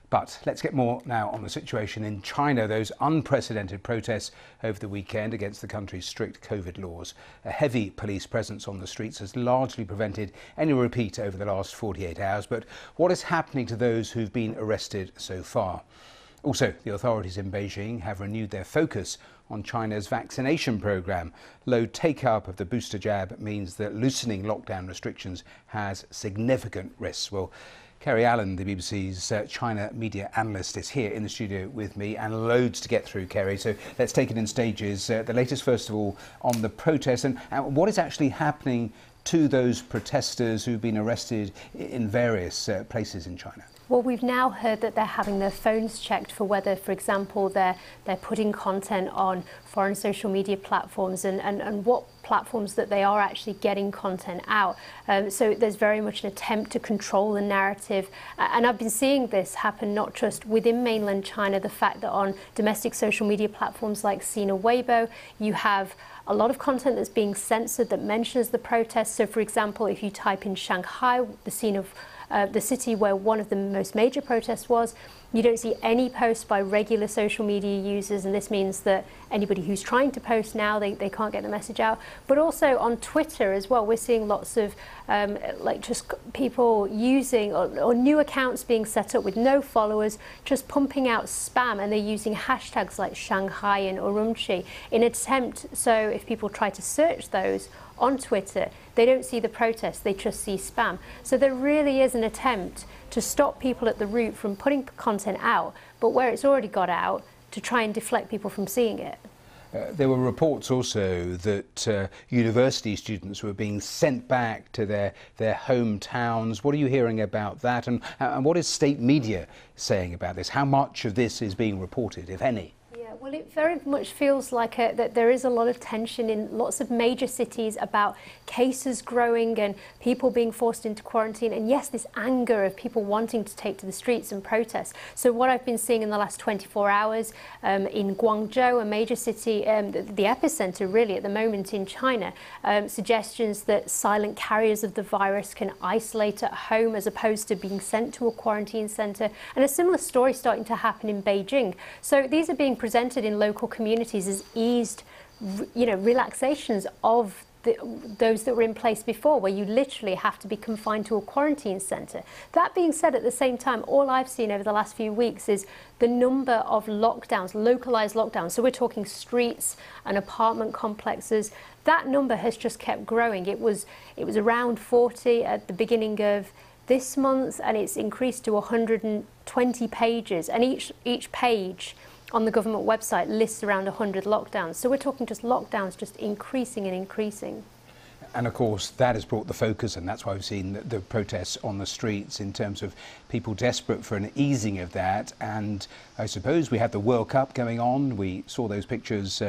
But let's get more now on the situation in China. Those unprecedented protests over the weekend against the country's strict COVID laws. A heavy police presence on the streets has largely prevented any repeat over the last 48 hours. But what is happening to those who've been arrested so far? Also, the authorities in Beijing have renewed their focus on China's vaccination program. Low take-up of the booster jab means that loosening lockdown restrictions has significant risks. Well, Kerry Allen, the BBC's China media analyst, is here in the studio with me, and loads to get through, Kerry. So let's take it in stages. The latest, first of all, on the protests and what is actually happening to those protesters who've been arrested in various places in China. Well, we've now heard that they're having their phones checked for whether, for example, they're putting content on foreign social media platforms and what platforms that they are actually getting content out. So there's very much an attempt to control the narrative. And I've been seeing this happen not just within mainland China, the fact that on domestic social media platforms like Sina Weibo, you have a lot of content that's being censored that mentions the protests. So, for example, if you type in Shanghai, the scene of the city where one of the most major protests was, you don't see any posts by regular social media users, and this means that anybody who's trying to post now, they can't get the message out. But also on Twitter as well, we're seeing lots of like just people using or new accounts being set up with no followers, just pumping out spam, and they're using hashtags like Shanghai and Urumqi in an attempt, so if people try to search those on Twitter, they don't see the protests, they just see spam. So there really is an attempt to stop people at the root from putting content out, but where it's already got out, to try and deflect people from seeing it. There were reports also that university students were being sent back to their hometowns. What are you hearing about that? And what is state media saying about this? How much of this is being reported, if any? Well, it very much feels like that there is a lot of tension in lots of major cities about cases growing and people being forced into quarantine. And yes, this anger of people wanting to take to the streets and protest. So what I've been seeing in the last 24 hours in Guangzhou, a major city, the epicenter really at the moment in China, suggestions that silent carriers of the virus can isolate at home as opposed to being sent to a quarantine center. And a similar story starting to happen in Beijing. So these are being presented in local communities as eased, relaxations of those that were in place before, where you literally have to be confined to a quarantine centre. That being said, at the same time, all I've seen over the last few weeks is the number of lockdowns, localised lockdowns. So we're talking streets and apartment complexes. That number has just kept growing. It was around 40 at the beginning of this month, and it's increased to 120 pages, and each page on the government website lists around 100 lockdowns. So we're talking just lockdowns just increasing and increasing. And of course, that has brought the focus, and that's why we've seen the protests on the streets in terms of people desperate for an easing of that. And I suppose we had the World Cup going on. We saw those pictures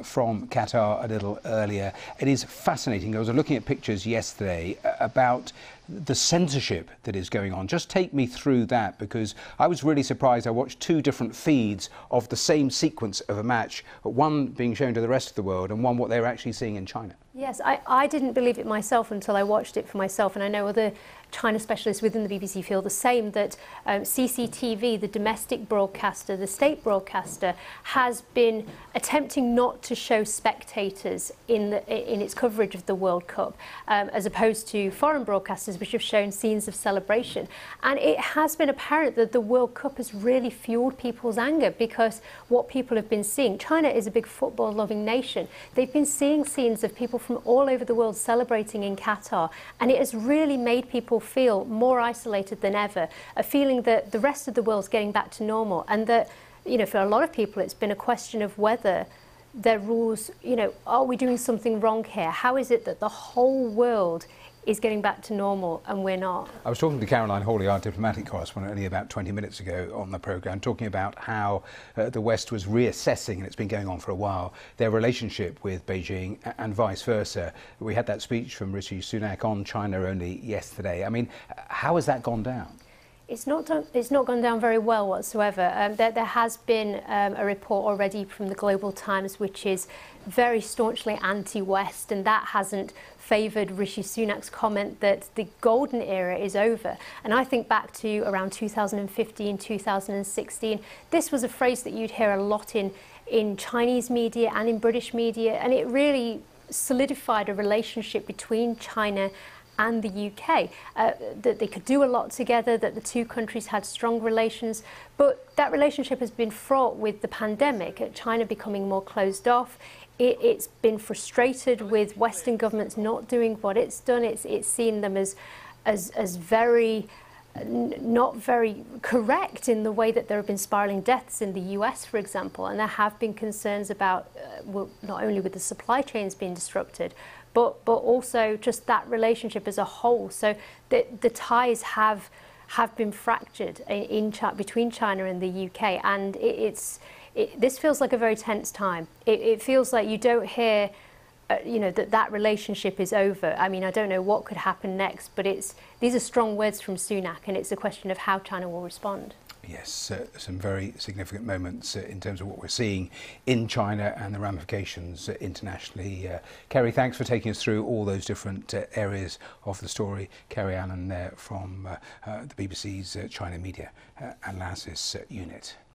from Qatar a little earlier. It is fascinating. I was looking at pictures yesterday about the censorship that is going on. Just take me through that, because I was really surprised. I watched two different feeds of the same sequence of a match, one being shown to the rest of the world and one what they were actually seeing in China. Yes, I didn't believe it myself until I watched it for myself, and I know other China specialists within the BBC feel the same, that CCTV, the domestic broadcaster, the state broadcaster, has been attempting not to show spectators in its coverage of the World Cup, as opposed to foreign broadcasters which have shown scenes of celebration. And it has been apparent that the World Cup has really fueled people's anger, because what people have been seeing, China is a big football-loving nation, they've been seeing scenes of people from all over the world celebrating in Qatar, and it has really made people feel more isolated than ever, a feeling that the rest of the world's getting back to normal, and that, for a lot of people it's been a question of whether their rules, are we doing something wrong here? How is it that the whole world is getting back to normal and we're not? I was talking to Caroline Hawley, our diplomatic correspondent, only about 20 minutes ago on the programme, talking about how the West was reassessing, and it's been going on for a while, their relationship with Beijing and vice versa. We had that speech from Rishi Sunak on China only yesterday. I mean, how has that gone down? It's not gone down very well whatsoever. There has been a report already from the Global Times which is very staunchly anti-West, and that hasn't favoured Rishi Sunak's comment that the golden era is over. And I think back to around 2015, 2016, this was a phrase that you'd hear a lot in Chinese media and in British media, and it really solidified a relationship between China and the UK, that they could do a lot together, that the two countries had strong relations. But that relationship has been fraught with the pandemic, China becoming more closed off. It's been frustrated with Western governments not doing what it's done. It's seen them as very not very correct in the way that there have been spiralling deaths in the US, for example, and there have been concerns about not only with the supply chains being disrupted, but also just that relationship as a whole. So the ties have been fractured between China and the UK, and this feels like a very tense time. It feels like you don't hear that relationship is over. I mean, I don't know what could happen next, but these are strong words from Sunak, and it's a question of how China will respond. Yes, some very significant moments in terms of what we're seeing in China and the ramifications internationally. Kerry, thanks for taking us through all those different areas of the story. Kerry Allen there from the BBC's China Media Analysis Unit.